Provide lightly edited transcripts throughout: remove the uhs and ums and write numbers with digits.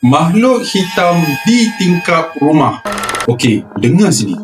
makhluk hitam di tingkap rumah. Okey, dengar sini.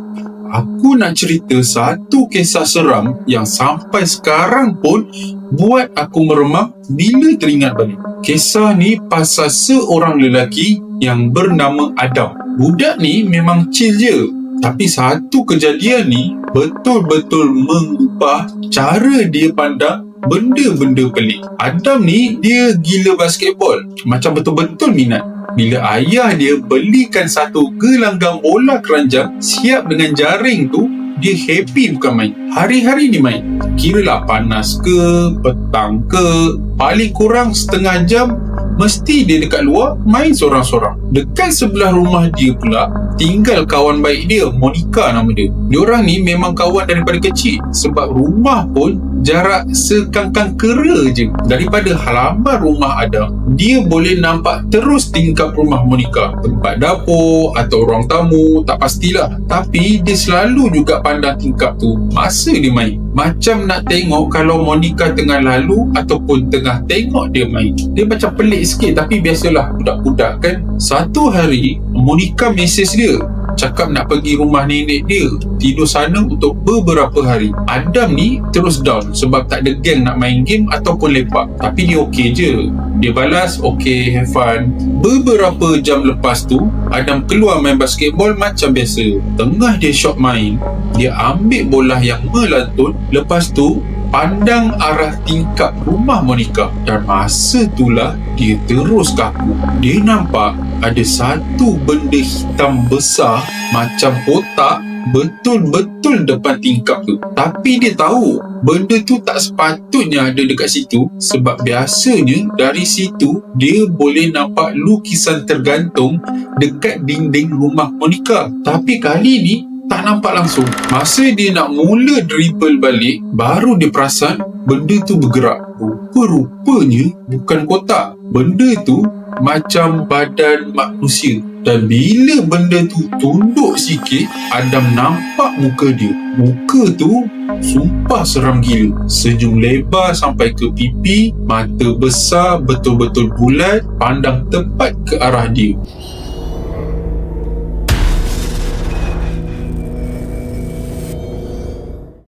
Aku nak cerita satu kisah seram yang sampai sekarang pun buat aku meremang bila teringat balik. Kisah ni pasal seorang lelaki yang bernama Adam. Budak ni memang chill je. Tapi satu kejadian ni betul-betul mengubah cara dia pandang benda-benda pelik. Adam ni dia gila basketball. Macam betul-betul minat. Bila ayah dia belikan satu gelanggang bola keranjang siap dengan jaring tu, dia happy bukan main. Hari-hari dia main. Kiralah panas ke, petang ke, paling kurang setengah jam mesti dia dekat luar main sorang-sorang. Dekat sebelah rumah dia pula tinggal kawan baik dia, Monica nama dia. Diorang ni memang kawan daripada kecil sebab rumah pun jarak sekangkang kera je. Daripada halaman rumah Adam, dia boleh nampak terus tingkap rumah Monica. Tempat dapur atau ruang tamu, tak pastilah. Tapi dia selalu juga pandang tingkap tu masa dia main. Macam nak tengok kalau Monica tengah lalu ataupun tengah tengok dia main. Dia macam pelik sikit, tapi biasalah budak-budak kan. Satu hari Monica mesej dia, cakap nak pergi rumah nenek dia, tidur sana untuk beberapa hari. Adam ni terus down sebab tak ada geng nak main game ataupun lepak. Tapi dia okey je. Dia balas, okay, have fun. Beberapa jam lepas tu, Adam keluar main basketball macam biasa. Tengah dia shot main, dia ambil bola yang melantun. Lepas tu pandang arah tingkap rumah Monica. Dan masa itulah dia terus kaku. Dia nampak ada satu benda hitam besar macam kotak betul-betul depan tingkap tu. Tapi dia tahu benda tu tak sepatutnya ada dekat situ sebab biasanya dari situ dia boleh nampak lukisan tergantung dekat dinding rumah Monica. Tapi kali ni tak nampak langsung. Masa dia nak mula dribble balik, baru dia perasan benda tu bergerak. Rupa-rupanya bukan kotak. Benda tu macam badan manusia. Dan bila benda tu tunduk sikit, Adam nampak muka dia. Muka tu sumpah seram gila. Senyum lebar sampai ke pipi, mata besar betul-betul bulat, pandang tepat ke arah dia.